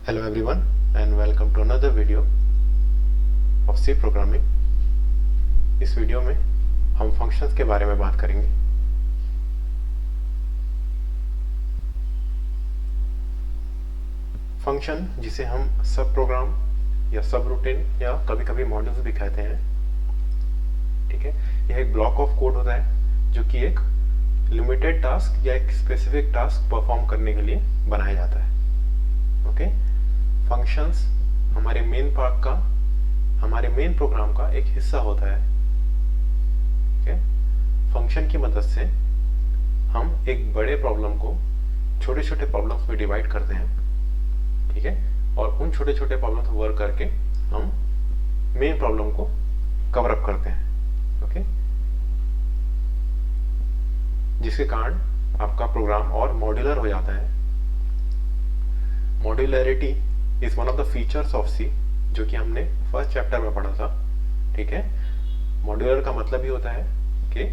Hello everyone and welcome to another video of C programming। इस video में हम functions के बारे में बात करेंगे। फंक्शन जिसे हम सब प्रोग्राम या सब रूटीन या कभी कभी मॉड्यूल्स भी कहते हैं, ठीक है। यह एक ब्लॉक ऑफ कोड होता है जो कि एक लिमिटेड टास्क या एक स्पेसिफिक टास्क परफॉर्म करने के लिए बनाया जाता है। ओके, फंक्शंस हमारे मेन प्रोग्राम का एक हिस्सा होता है। ठीक है, फंक्शन की मदद से हम एक बड़े प्रॉब्लम को छोटे छोटे प्रॉब्लम्स में डिवाइड करते हैं, ठीक है, और उन छोटे छोटे प्रॉब्लम्स को वर्क करके हम मेन प्रॉब्लम को कवर अप करते हैं। ओके, जिसके कारण आपका प्रोग्राम और मॉड्यूलर हो जाता है। Modularity is one of the features of C, जो कि हमने फर्स्ट चैप्टर में पढ़ा था। ठीक है, मॉड्यूलर का मतलब ही होता है कि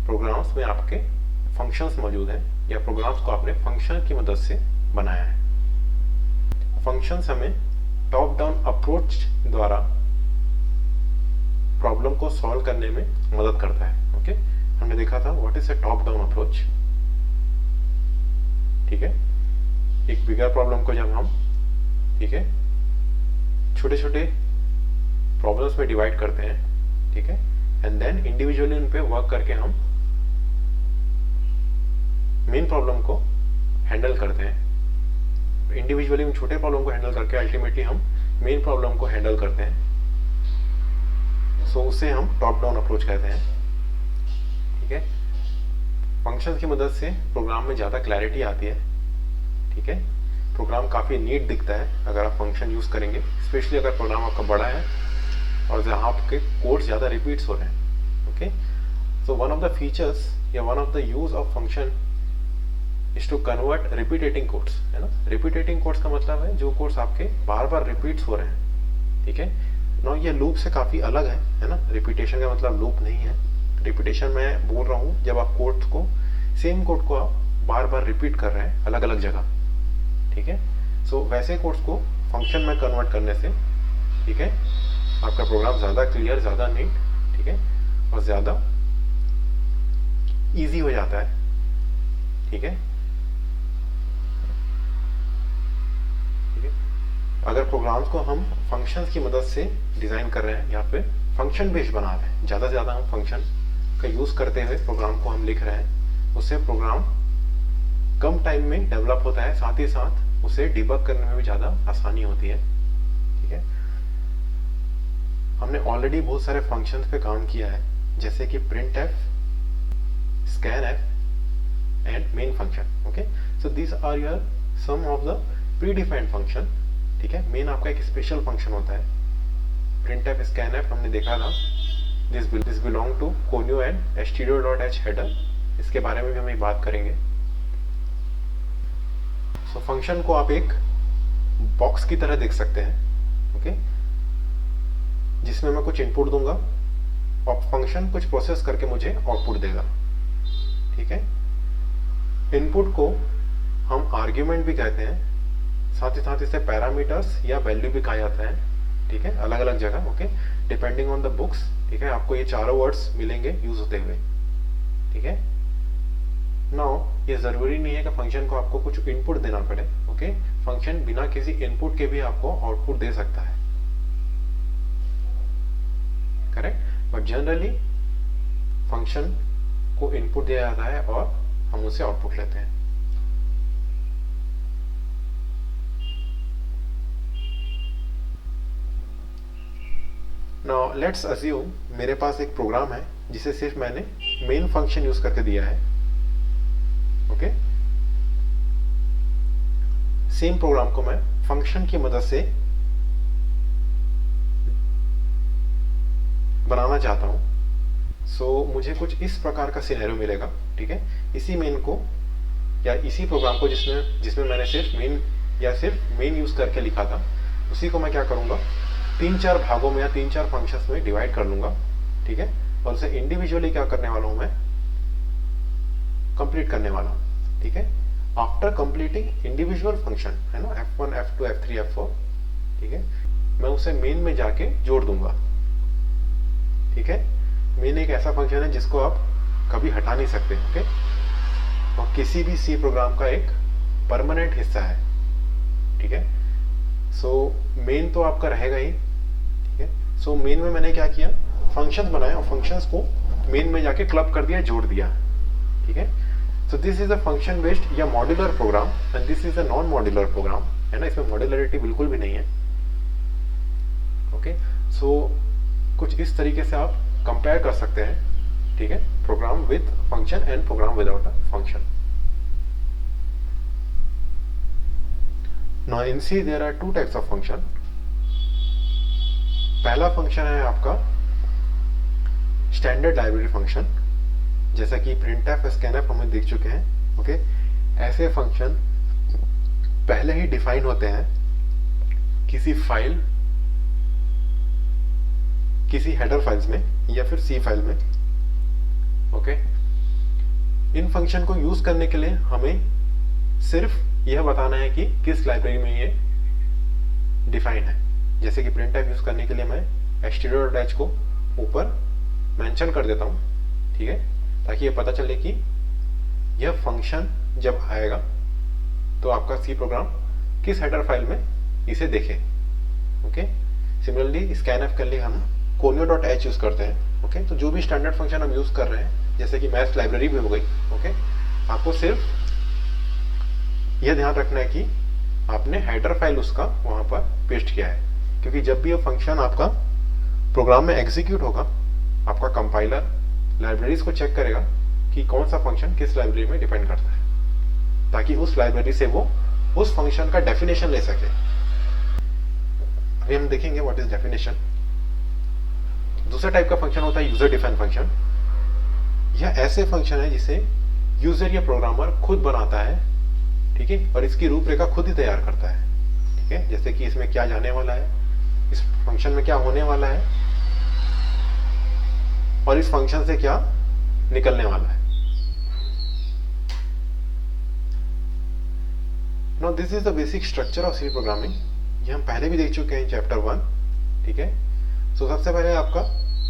प्रोग्राम्स में आपके फंक्शंस मौजूद हैं या प्रोग्राम्स को आपने फंक्शन की मदद से बनाया है। फंक्शंस हमें टॉप डाउन अप्रोच द्वारा प्रॉब्लम को सॉल्व करने में मदद करता है। ओके, हमने देखा था what is a top down approach. ठीक है, एक बिगर प्रॉब्लम को जब हम, ठीक है, छोटे छोटे प्रॉब्लम्स में डिवाइड करते हैं, ठीक है, एंड देन इंडिविजुअली उन पे वर्क करके हम मेन प्रॉब्लम को हैंडल करते हैं। इंडिविजुअली उन छोटे प्रॉब्लम को हैंडल करके अल्टीमेटली हम मेन प्रॉब्लम को हैंडल करते हैं। सो उसे हम टॉप डाउन अप्रोच कहते हैं। ठीक है, फंक्शन की मदद से प्रोग्राम में ज्यादा क्लैरिटी आती है। ठीक है, प्रोग्राम काफी नीट दिखता है अगर आप फंक्शन यूज करेंगे, स्पेशली अगर प्रोग्राम आपका बड़ा है और जहां आपके कोड्स ज्यादा रिपीट्स हो रहे हैं। Okay, so one of the features या one of the use of function is to convert repeating codes, है ना। रिपीटेटिंग कोड्स का मतलब है जो कोड्स आपके बार बार रिपीट्स हो रहे हैं। ठीक है, नो ये लूप से काफी अलग है ना। रिपीटेशन का मतलब लूप नहीं है। रिपीटेशन मैं बोल रहा हूँ जब आप कोड को, सेम कोड को आप बार बार रिपीट कर रहे हैं अलग अलग जगह। ठीक है, सो वैसे कोड्स को फंक्शन में कन्वर्ट करने से, ठीक है, आपका प्रोग्राम ज्यादा क्लियर, ज्यादा नीट, ठीक है, और ज्यादा इजी हो जाता है। ठीक है, ठीक है, अगर प्रोग्राम्स को हम फंक्शंस की मदद से डिजाइन कर रहे हैं या फिर फंक्शन बेस्ड बना रहे हैं, ज्यादा से ज्यादा हम फंक्शन का यूज करते हुए प्रोग्राम को हम लिख रहे हैं, उससे प्रोग्राम कम टाइम में डेवलप होता है, साथ ही साथ उसे डिबग करने में भी ज्यादा आसानी होती है। ठीक है, हमने ऑलरेडी बहुत सारे फंक्शंस पे काम किया है, जैसे कि printf, scanf and main function. Okay, so this are your some of the predefined function. ठीक है, मेन आपका एक स्पेशल फंक्शन होता है। printf, scanf हमने देखा था, this belong to conio and stdio.h header, इसके बारे में भी हम एक बात करेंगे। सो फंक्शन को आप एक बॉक्स की तरह देख सकते हैं, ओके, जिसमें मैं कुछ इनपुट दूंगा और फंक्शन कुछ प्रोसेस करके मुझे आउटपुट देगा। ठीक है, इनपुट को हम आर्ग्यूमेंट भी कहते हैं, साथ ही साथ इसे पैरामीटर्स या वैल्यू भी कहा जाता है। ठीक है, अलग अलग जगह, okay, depending on the books. ठीक है, आपको ये चारों वर्ड्स मिलेंगे यूज होते हुए। ठीक है, नाउ ये जरूरी नहीं है कि फंक्शन को आपको कुछ इनपुट देना पड़े। ओके, फंक्शन बिना किसी इनपुट के भी आपको आउटपुट दे सकता है, करेक्ट, बट जनरली फंक्शन को इनपुट दिया जाता है और हम उससे आउटपुट लेते हैं। नाउ लेट्स अज्यूम मेरे पास एक प्रोग्राम है जिसे सिर्फ मैंने मेन फंक्शन यूज करके दिया है। ओके, सेम प्रोग्राम को मैं फंक्शन की मदद से बनाना चाहता हूं। सो मुझे कुछ इस प्रकार का सिनेरियो मिलेगा। ठीक है, इसी मेन को या इसी प्रोग्राम को जिसमें मैंने सिर्फ मेन यूज करके लिखा था, उसी को मैं क्या करूंगा, 3-4 भागों में या 3-4 फंक्शंस में डिवाइड कर लूंगा। ठीक है, और उसे इंडिविजुअली क्या करने वाला हूं, मैं कंप्लीट करने वाला हूं। ठीक है, आफ्टर कंप्लीटिंग इंडिविजुअल फंक्शन, है ना, F1 F2 F3 F4, ठीक है, मैं उसे मेन में जाके जोड़ दूंगा। ठीक है, मेन एक ऐसा फंक्शन है जिसको आप कभी हटा नहीं सकते। ओके, और किसी भी सी प्रोग्राम का एक परमानेंट हिस्सा है। ठीक है, सो मेन तो आपका रहेगा ही। ठीक है, सो मेन में मैंने क्या किया, फंक्शंस बनाए और फंक्शंस को मेन में जाके क्लब कर दिया, जोड़ दिया। ठीक है, so this is a function based या modular program and this is a non modular program, है ना, इसमें मॉड्यूलरिटी बिल्कुल भी नहीं है। ओके, सो कुछ इस तरीके से आप कंपेयर कर सकते हैं। ठीक है, program with function and program without a function. Now in C there are two types of function. पहला फंक्शन है आपका स्टैंडर्ड लाइब्रेरी फंक्शन, जैसा कि printf, scanf हम देख चुके हैं। ओके, ऐसे फंक्शन पहले ही डिफाइन होते हैं किसी फाइल, किसी हेडर फाइल्स में या फिर सी फाइल में। ओके, इन फंक्शन को यूज करने के लिए हमें सिर्फ यह बताना है कि किस लाइब्रेरी में ये डिफाइन है। जैसे कि printf यूज करने के लिए मैं std.h को ऊपर मेंशन कर देता हूं। ठीक है, ताकि ये पता चले कि यह फंक्शन जब आएगा तो आपका सी प्रोग्राम किस हेडर फाइल में इसे देखे। ओके, सिमिलरली scanf के लिए हम conio.h यूज करते हैं। ओके, तो जो भी स्टैंडर्ड फंक्शन हम यूज कर रहे हैं, जैसे कि मैथ्स लाइब्रेरी भी हो गई। ओके, आपको सिर्फ यह ध्यान रखना है कि आपने हेडर फाइल उसका वहां पर पेस्ट किया है, क्योंकि जब भी ये फंक्शन आपका प्रोग्राम में एग्जीक्यूट होगा, आपका कंपाइलर लाइब्रेरीज को चेक करेगा कि कौन सा फंक्शन किस लाइब्रेरी में डिपेंड करता है, ताकि उस लाइब्रेरी से वो उस फंक्शन का डेफिनेशन ले सके। अभी हम देखेंगे व्हाट इज डेफिनेशन। दूसरा टाइप का फंक्शन होता है यूजर डिफाइन फंक्शन। यह ऐसे फंक्शन है जिसे यूजर या प्रोग्रामर खुद बनाता है। ठीक है, और इसकी रूपरेखा खुद ही तैयार करता है। ठीक है, जैसे कि इसमें क्या जाने वाला है, इस फंक्शन में क्या होने वाला है, और इस फंक्शन से क्या निकलने वाला है। Now this is the basic structure of C programming. ये हम पहले भी देख चुके हैं चैप्टर 1। ठीक है, सो सबसे पहले आपका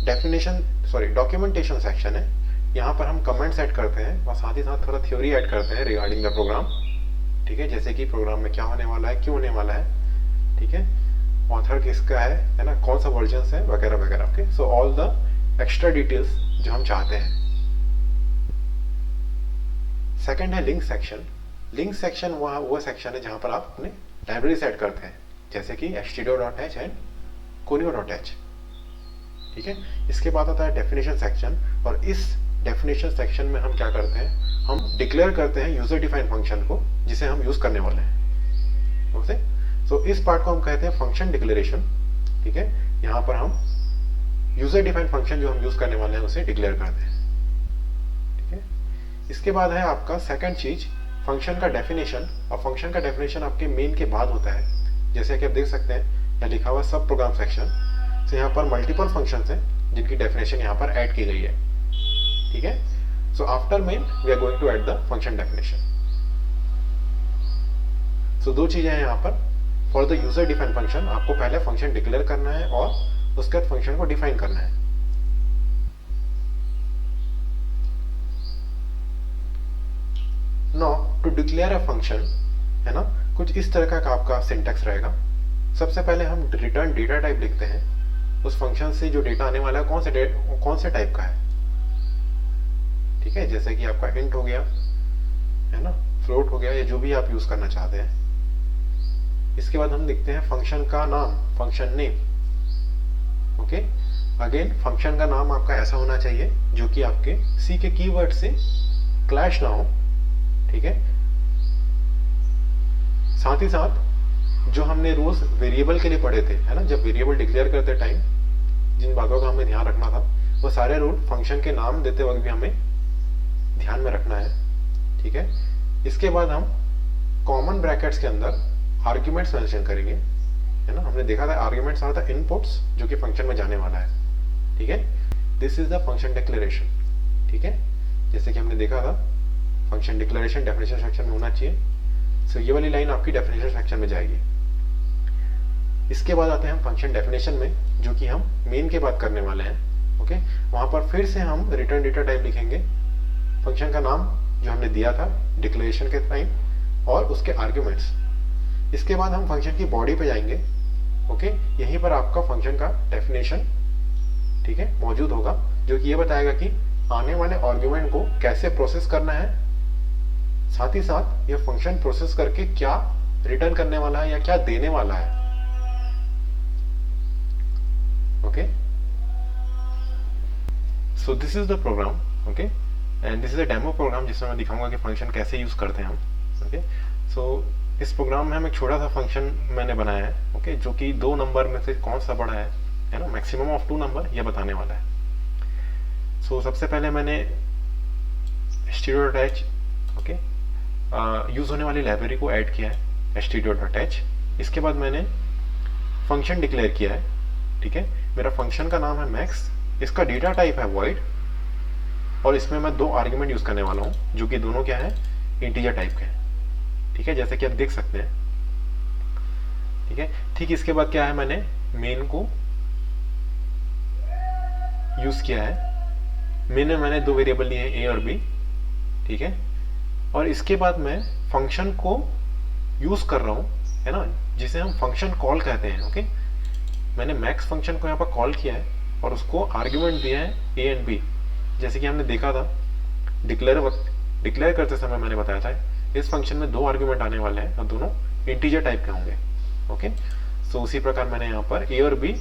डॉक्यूमेंटेशन सेक्शन है। यहाँ पर हम कमेंट्स ऐड करते हैं और साथ ही साथ थोड़ा थ्योरी ऐड करते हैं रिगार्डिंग द प्रोग्राम। ठीक है, जैसे कि प्रोग्राम में क्या होने वाला है, क्यों होने वाला है। ठीक है, ऑथर किसका है ना, कौन सा वर्जन है, वगैरह वगैरह। Okay, so all the extra details जो हम चाहते हैं। सेकंड है लिंक सेक्शन। लिंक सेक्शन वो सेक्शन है जहां पर आप अपने लाइब्रेरी सेट करते हैं, जैसे कि std.h एंड conio.h। ठीक है, इसके बाद आता है डेफिनेशन सेक्शन, और इस डेफिनेशन सेक्शन में हम क्या करते हैं, हम डिक्लेयर करते हैं यूजर डिफाइन फंक्शन को जिसे हम यूज करने वाले हैं। ओके, सो इस पार्ट को हम कहते हैं फंक्शन डिक्लेरेशन। ठीक है, यहाँ पर हम यूजर डिफाइन फंक्शन जो हम यूज करने वाले हैं उसे डिक्लेयर करते हैं। ठीक है, इसके बाद है आपका सेकंड चीज फंक्शन का डेफिनेशन, और फंक्शन का डेफिनेशन आपके मेन के बाद होता है। जैसे कि आप देख सकते हैं यहाँ लिखा हुआ सब प्रोग्राम सेक्शन, तो यहाँ पर मल्टीपल फंक्शंस हैं जिनकी डेफिनेशन यहाँ पर ऐड की गई है। ठीक है, so after main we are going to add the function definition. So दो चीजें हैं यहाँ पर। For the user define function आपको पहले फंक्शन डिक्लेयर करना है और उसके बाद फंक्शन को डिफाइन करना है। Now to declare a function, है ना, कुछ इस तरह का आपका सिंटैक्स रहेगा। सबसे पहले हम रिटर्न डेटा टाइप लिखते हैं। उस फंक्शन से जो डेटा आने वाला है कौन से टाइप का है। ठीक है, जैसे कि आपका इंट हो गया, है ना, फ्लोट हो गया, या जो भी आप यूज करना चाहते हैं। इसके बाद हम लिखते हैं फंक्शन का नाम, function name. Okay, again function का नाम आपका ऐसा होना चाहिए जो कि आपके सी के कीवर्ड से क्लैश ना हो। ठीक है, साथ ही साथ जो हमने रूल्स वेरिएबल के लिए पढ़े थे, है ना, जब वेरिएबल डिक्लेयर करते टाइम जिन बातों का हमें ध्यान रखना था, वो सारे रूल फंक्शन के नाम देते वक्त भी हमें ध्यान में रखना है। ठीक है, इसके बाद हम कॉमन ब्रैकेट्स के अंदर आर्ग्यूमेंट्स मेंशन करेंगे, है ना। हमने देखा था आर्ग्यूमेंट्स आर द इनपुट्स जो कि फंक्शन में जाने वाला है। ठीक है, this is the function declaration. ठीक है, जैसे कि हमने देखा था फंक्शन डिक्लेरेशन डेफिनेशन सेक्शन में होना चाहिए। सो ये वाली लाइन आपकी डेफिनेशन सेक्शन में जाएगी। इसके बाद आते हैं हम फंक्शन डेफिनेशन में, जो कि हम मेन के बाद करने वाले हैं। ओके, वहां पर फिर से हम रिटर्न डेटा टाइप लिखेंगे, फंक्शन का नाम जो हमने दिया था डिक्लेरेशन के टाइम, और उसके आर्ग्यूमेंट्स। इसके बाद हम फंक्शन की बॉडी पे जाएंगे। ओके, यहीं पर आपका फंक्शन का डेफिनेशन, ठीक है, मौजूद होगा, जो कि ये बताएगा कि आने वाले आर्ग्यूमेंट को कैसे प्रोसेस करना है, साथ ही साथ ये फंक्शन प्रोसेस करके क्या रिटर्न करने वाला है या क्या देने वाला है। Okay, so this is the program. Okay, and this is a demo program जिसमें मैं दिखाऊंगा कि फंक्शन कैसे यूज करते हैं हम। ओके, सो इस प्रोग्राम में हम एक छोटा सा फंक्शन मैंने बनाया है। ओके, जो कि 2 नंबर में से कौन सा बड़ा है ना, मैक्सिमम ऑफ 2 नंबर, ये बताने वाला है। सो सबसे पहले मैंने stdio.h, ओके, यूज होने वाली लाइब्रेरी को ऐड किया है, stdio.h। इसके बाद मैंने फंक्शन डिक्लेयर किया है। ठीक है, मेरा फंक्शन का नाम है मैक्स, इसका डेटा टाइप है void, और इसमें मैं 2 आर्ग्यूमेंट यूज करने वाला हूं, जो कि दोनों क्या है, इंटीजर टाइप के हैं। ठीक है, जैसे कि आप देख सकते हैं। ठीक है, ठीक इसके बाद क्या है, मैंने मेन को यूज किया है। मैंने 2 वेरिएबल लिए हैं, ए और बी। ठीक है, और इसके बाद मैं फंक्शन को यूज कर रहा हूं, है ना, जिसे हम फंक्शन कॉल कहते हैं। ओके, मैंने मैक्स फंक्शन को यहाँ पर कॉल किया है और उसको आर्ग्यूमेंट दिया है ए एंड बी। जैसे कि हमने देखा था डिक्लेयर करते समय मैंने बताया था, इस फंक्शन में 2 आर्ग्यूमेंट आने वाले हैं और दोनों इंटीजर टाइप के होंगे। ओके, सो उसी प्रकार मैंने यहाँ पर ए और बी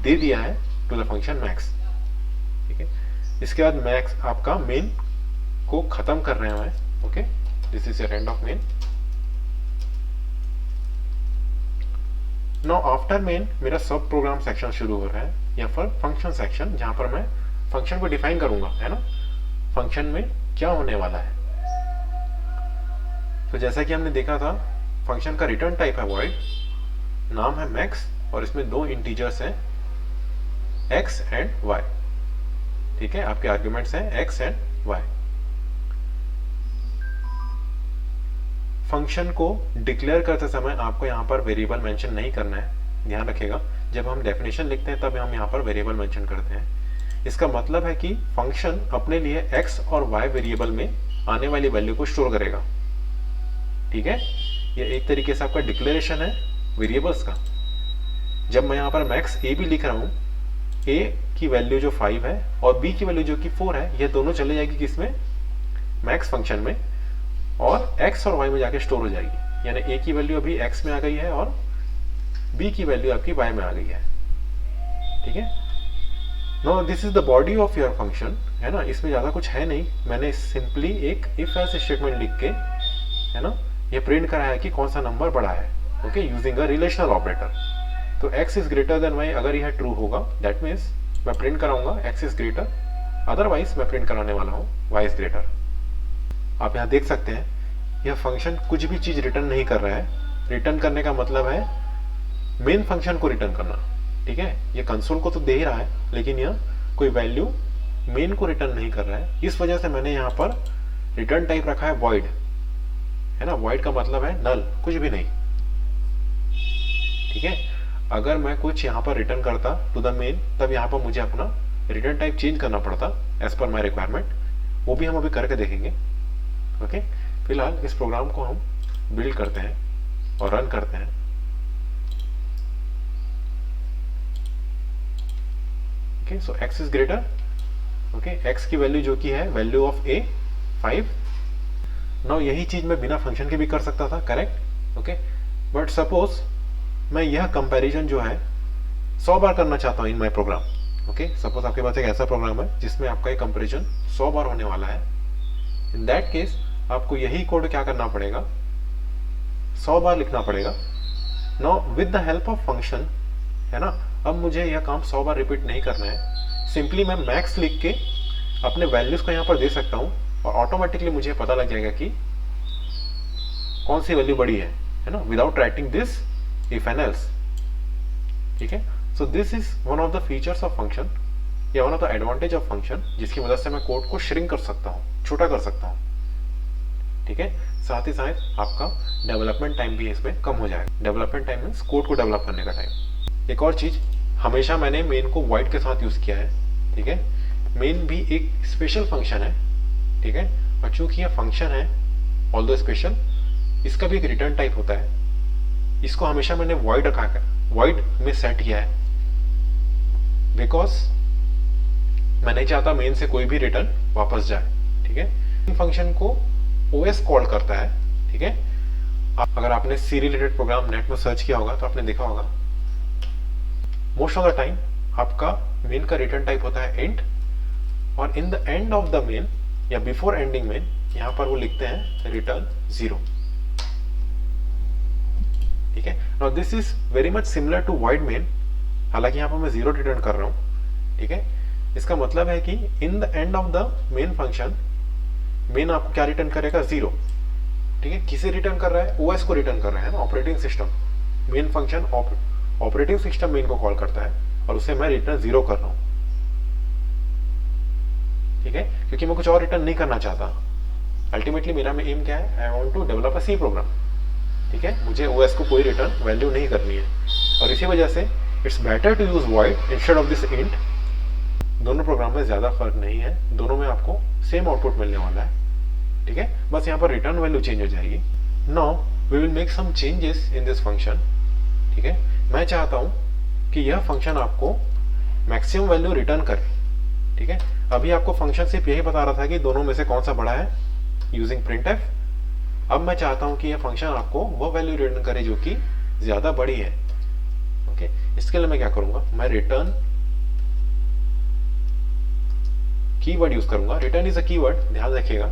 दे दिया है टू द फंक्शन मैक्स। ठीक है, इसके बाद मैक्स आपका मेन को खत्म कर रहे हैं। Okay, this is end of main. Now after main मेरा सब प्रोग्राम सेक्शन शुरू हो रहा है, या फिर फंक्शन सेक्शन, जहां पर मैं फंक्शन को डिफाइन करूंगा, है ना, फंक्शन में क्या होने वाला है। तो जैसा कि हमने देखा था, फंक्शन का रिटर्न टाइप है void, नाम है मैक्स, और इसमें 2 इंटीजर्स हैं x एंड y। ठीक है, आपके आर्ग्यूमेंट्स हैं x एंड y। फंक्शन को डिक्लेयर करते समय आपको यहाँ पर वेरिएबल मेंशन नहीं करना है, ध्यान रखिएगा। जब हम डेफिनेशन लिखते हैं तब हम यहाँ पर वेरिएबल मेंशन करते हैं। इसका मतलब है कि फंक्शन अपने लिए x और y वेरिएबल में आने वाली वैल्यू को स्टोर करेगा। ठीक है, ये एक तरीके से आपका डिक्लेरेशन है वेरिएबल्स का। जब मैं यहाँ पर मैक्स ए भी लिख रहा हूँ, a की वैल्यू जो 5 है और b की वैल्यू जो कि 4 है, ये दोनों चले जाएगी किसमें, मैक्स फंक्शन में, और x और y में जाके स्टोर हो जाएगी। यानी a की वैल्यू अभी x में आ गई है और b की वैल्यू आपकी y में आ गई है। ठीक है, now this is the body of your function, है ना, इसमें ज्यादा कुछ है नहीं। मैंने सिंपली एक इफ एल्स स्टेटमेंट लिख के, है ना, ये प्रिंट करा है कि कौन सा नंबर बड़ा है। Okay, using a relational operator. तो x is greater than y, अगर यह ट्रू होगा दैट मीन्स मैं प्रिंट कराऊंगा x इज ग्रेटर, अदरवाइज मैं प्रिंट कराने वाला हूँ y इज ग्रेटर। आप यहाँ देख सकते हैं, यह फंक्शन कुछ भी चीज रिटर्न नहीं कर रहा है। रिटर्न करने का मतलब है मेन फंक्शन को रिटर्न करना। ठीक है, ये कंसोल को तो दे ही रहा है, लेकिन यह कोई वैल्यू मेन को रिटर्न नहीं कर रहा है। इस वजह से मैंने यहाँ पर रिटर्न टाइप रखा है void, है ना। void का मतलब है नल, कुछ भी नहीं। ठीक है, अगर मैं कुछ यहाँ पर रिटर्न करता टू द मेन, तब यहाँ पर मुझे अपना रिटर्न टाइप चेंज करना पड़ता एज पर माई रिक्वायरमेंट। वो भी हम अभी करके देखेंगे। ओके, फिलहाल इस प्रोग्राम को हम बिल्ड करते हैं और रन करते हैं। Okay, so x is greater. Okay, x की वैल्यू जो कि है वैल्यू ऑफ a 5। नाउ यही चीज मैं बिना फंक्शन के भी कर सकता था, करेक्ट। ओके, बट सपोज मैं यह कंपैरिजन जो है 100 बार करना चाहता हूं in my program. Okay, suppose आपके पास एक ऐसा प्रोग्राम है जिसमें आपका एक कंपैरिजन 100 बार होने वाला है। इन दैट केस आपको यही कोड क्या करना पड़ेगा, 100 बार लिखना पड़ेगा। Now with the help of function, है ना, अब मुझे यह काम 100 बार रिपीट नहीं करना है। सिंपली मैं मैक्स लिख के अपने वैल्यूज को यहाँ पर दे सकता हूँ और ऑटोमेटिकली मुझे पता लग जाएगा कि कौन सी वैल्यू बड़ी है ना, without writing this if and else. ठीक है, so this is one of the features of function, या one of the advantage of function, जिसकी मदद से मैं कोड को श्रिंक कर सकता हूँ, छोटा कर सकता हूँ। ठीक है। साथ ही साथ आपका डेवलपमेंट टाइम भी इसमें कम हो जाएगा। डेवलपमेंट टाइम मीन्स कोड को डेवलप करने का टाइम। एक और चीज, हमेशा मैंने मेन को वॉइड के साथ यूज किया है, ठीक है। मेन भी एक स्पेशल फंक्शन है, ठीक है, और चूंकि यह फंक्शन है ऑल्दो स्पेशल, इसका भी एक रिटर्न टाइप होता है। इसको हमेशा मैंने वॉइड रखा है, वॉइड में सेट किया है, बिकॉज मैं नहीं चाहता मेन से कोई भी रिटर्न वापस जाए, ठीक है। फंक्शन को ओएस कॉल करता है, ठीक है। अगर आपने सी रिलेटेड प्रोग्राम नेट में सर्च किया होगा तो आपने देखा होगा मोस्ट ऑफ द टाइम आपका मेन का रिटर्न टाइप होता है इंट, और in the end of the main या बिफोर एंडिंग मेन यहां पर वो लिखते हैं रिटर्न 0, ठीक है। Now this is very much similar to void main, हालांकि यहां पर मैं 0 रिटर्न कर रहा हूं, ठीक है। इसका मतलब है कि इन the end of the main function main आपको क्या रिटर्न करेगा, 0, ठीक है। किसे रिटर्न कर रहा है, ओएस को रिटर्न कर रहा है, operating system. Main function operating system main को कॉल करता है और उसे मैं रिटर्न 0 कर रहा हूं, ठीक है, क्योंकि मैं कुछ और रिटर्न नहीं करना चाहता। अल्टीमेटली मेरा में एम क्या है, I want to develop a C program, ठीक है। मुझे ओएस को कोई रिटर्न वैल्यू नहीं करनी है, और इसी वजह से it's better to use void instead of this int. दोनों प्रोग्राम में ज्यादा फर्क नहीं है, दोनों में आपको सेम आउटपुट मिलने वाला है, ठीक है। बस यहाँ पर रिटर्न वैल्यू चेंज हो जाएगी। Now we will make some changes in this function, ठीक है। मैं चाहता हूं कि यह फंक्शन आपको मैक्सिमम वैल्यू रिटर्न करे, ठीक है। अभी आपको फंक्शन सिर्फ यही बता रहा था कि दोनों में से कौन सा बड़ा है यूजिंग printf। अब मैं चाहता हूं कि यह फंक्शन आपको वो वैल्यू रिटर्न करे जो कि ज्यादा बड़ी है, ओके। इसके लिए मैं क्या करूंगा, मैं रिटर्न कीवर्ड यूज करूंगा। रिटर्न इज अ कीवर्ड, ध्यान रखिएगा,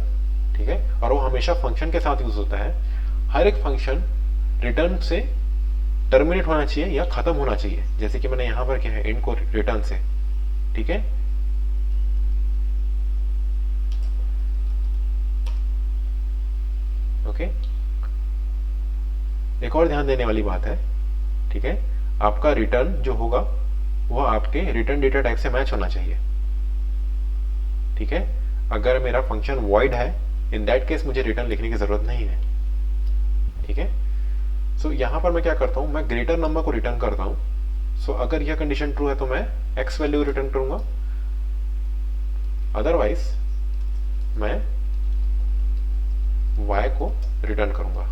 ठीक है, और वो हमेशा फंक्शन के साथ यूज होता है। हर एक फंक्शन रिटर्न से टर्मिनेट होना चाहिए या खत्म होना चाहिए, जैसे कि मैंने यहां पर किया है इंट को रिटर्न से, ठीक है। ओके, एक और ध्यान देने वाली बात है, ठीक है, आपका रिटर्न जो होगा वह आपके रिटर्न डेटा टाइप से मैच होना चाहिए, ठीक है। अगर मेरा फंक्शन वॉइड है, इन दैट केस मुझे रिटर्न लिखने की जरूरत नहीं है, ठीक है। सो यहां पर मैं क्या करता हूं, मैं ग्रेटर नंबर को रिटर्न करता हूं। सो अगर यह कंडीशन ट्रू है तो मैं एक्स वैल्यू रिटर्न करूंगा, अदरवाइज मैं y को रिटर्न करूंगा,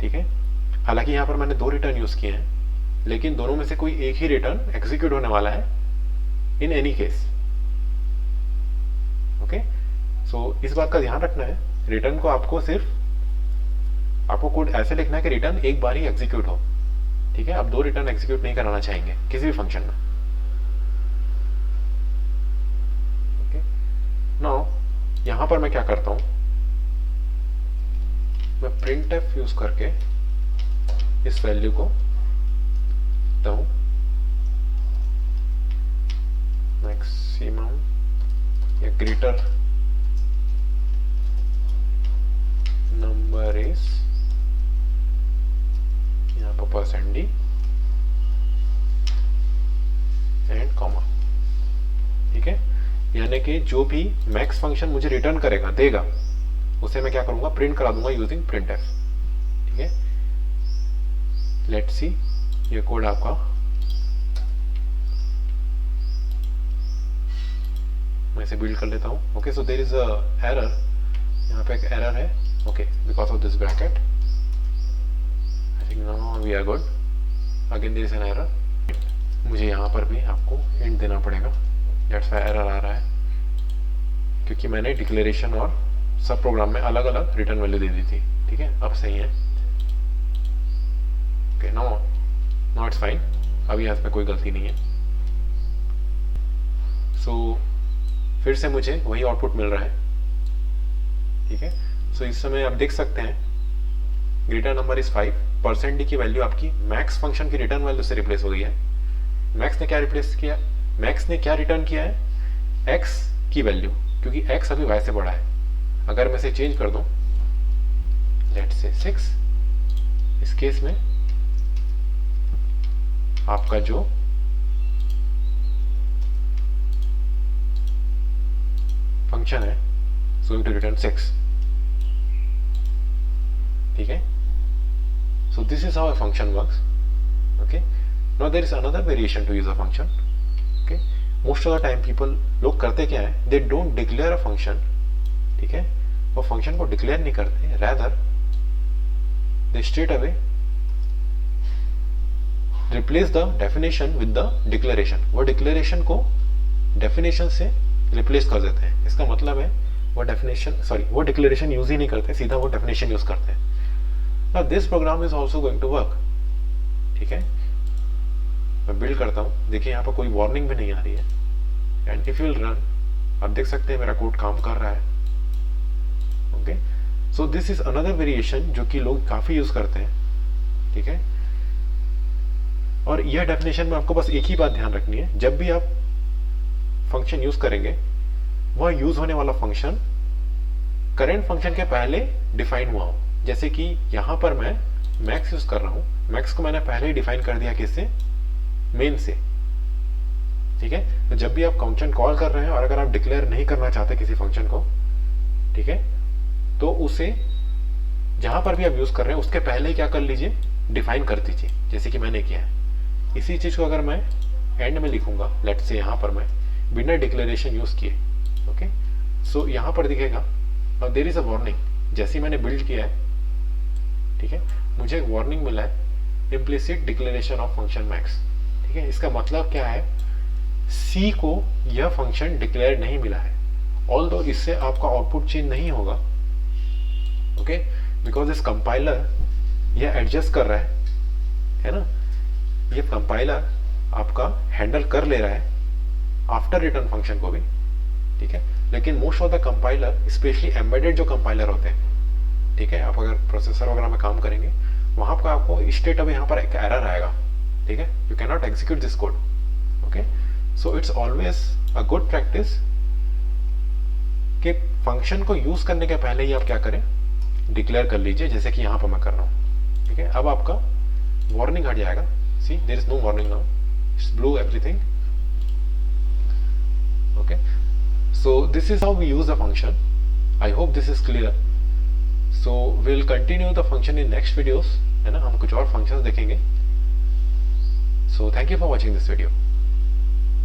ठीक है। हालांकि यहां पर मैंने 2 रिटर्न यूज किए हैं, लेकिन दोनों में से कोई एक ही रिटर्न एग्जीक्यूट होने वाला है इन एनी केस, ओके। सो इस बात का ध्यान रखना है, रिटर्न को आपको सिर्फ आपको कोड ऐसे लिखना है कि रिटर्न एक बार ही एग्जीक्यूट हो, ठीक है। आप 2 रिटर्न एग्जीक्यूट नहीं कराना चाहेंगे किसी भी फंक्शन में, ओके। नाउ यहां पर मैं क्या करता हूं, मैं printf यूज करके इस वैल्यू को देता हूं मैक्सिमम या ग्रेटर नंबर इज, यहां पर %d एंड कॉमा, ठीक है। यानी कि जो भी मैक्स फंक्शन मुझे रिटर्न करेगा, देगा, उसे मैं क्या करूंगा, प्रिंट करा दूंगा यूजिंग printf, ठीक है। लेट्स सी, ये कोड आपका मैं इसे बिल्ड कर लेता हूं, okay. So there is a error, यहाँ पे एक एरर है, okay, because of this bracket. I think now we are good. Again there is an error, मुझे यहाँ पर भी आपको हिंट देना पड़ेगा, दैट्स व्हाई एरर आ रहा है, क्योंकि मैंने डिक्लेरेशन और सब प्रोग्राम में अलग अलग रिटर्न वैल्यू दे दी थी, ठीक है। अब सही है, ओके। नाउ इट्स फाइन, अभी यहाँ पे कोई गलती नहीं है। सो फिर से मुझे वही आउटपुट मिल रहा है, ठीक है। सो इस समय आप देख सकते हैं ग्रेटर नंबर इज 5, %d की वैल्यू आपकी मैक्स फंक्शन की रिटर्न वैल्यू से रिप्लेस हो गई है। मैक्स ने क्या रिप्लेस किया, मैक्स ने क्या रिटर्न किया है, x की वैल्यू, क्योंकि x अभी y से बड़ा है। अगर मैं इसे चेंज कर दूं, लेट्स से 6, इस केस में आपका जो फंक्शन है गोइंग टू रिटर्न 6, ठीक है. So this is how a function works. Okay. Now there is another variation to use a function. Okay. Most of the time people लोग करते क्या है, they don't declare a function. ठीक है, वो function को डिक्लेयर नहीं करते, rather they straight away replace the definition with the declaration. वो डिक्लेरेशन को डेफिनेशन से रिप्लेस कर देते हैं. इसका मतलब है वो वो डिक्लेरेशन यूज ही नहीं करते, सीधा वो डेफिनेशन यूज करते हैं. Now this program is also going to work. ठीक है, मैं बिल्ड करता हूं, देखिए यहाँ पर कोई वार्निंग भी नहीं आ रही है. And if you will run, आप देख सकते हैं मेरा कोड काम कर रहा है. Okay, so this is another variation जो कि लोग काफी यूज करते हैं. ठीक है, और यह डेफिनेशन में आपको बस एक ही बात ध्यान रखनी है, जब भी आप फंक्शन यूज करेंगे, वह यूज होने वाला फंक्शन करेंट फंक्शन के पहले डिफाइन हुआ हो. जैसे कि यहां पर मैं मैक्स यूज कर रहा हूं, मैक्स को मैंने पहले ही डिफाइन कर दिया किससे, मेन से. ठीक है, तो जब भी आप फंक्शन कॉल कर रहे हैं और अगर आप डिक्लेयर नहीं करना चाहते किसी फंक्शन को, ठीक है, तो उसे जहां पर भी आप यूज कर रहे हैं उसके पहले ही क्या कर लीजिए, डिफाइन कर दीजिए, जैसे कि मैंने किया है. इसी चीज को अगर मैं एंड में लिखूंगा, लेट्स से यहां पर मैं बिना डिक्लेरेशन यूज किए. ओके, सो यहां पर दिखेगा और देयर इज अ वार्निंग. जैसे ही मैंने बिल्ड किया है, ठीक है, मुझे एक वार्निंग मिला है, implicit declaration of function max. ठीक है, इसका मतलब क्या है, सी को यह फंक्शन डिक्लेयर नहीं मिला है. ऑल्दो इससे आपका आउटपुट चेंज नहीं होगा. ओके, बिकॉज इस कंपाइलर यह एडजस्ट कर रहा है ना, ये कंपाइलर आपका हैंडल कर ले रहा है आफ्टर रिटर्न फंक्शन को भी. ठीक है, लेकिन most of the compiler, specially embedded जो कंपाइलर होते हैं, ठीक है, आप अगर प्रोसेसर वगैरह में काम करेंगे, वहां पर आपको स्टेट अब यहाँ पर एक एरर आएगा. ठीक है, you can not execute this code. Okay, so it's always a good practice कि फंक्शन को यूज करने के पहले ही आप क्या करें, डिक्लेयर कर लीजिए, जैसे कि यहाँ पर मैं कर रहा हूँ. ठीक है, अब आपका वार्निंग हट जाएगा. See, there is no warning now, it's blue everything. Okay, so this is how we use the function. I hope this is clear. So we'll continue the function in next videos, है ना, हम कुछ और functions देखेंगे. So thank you for watching this video.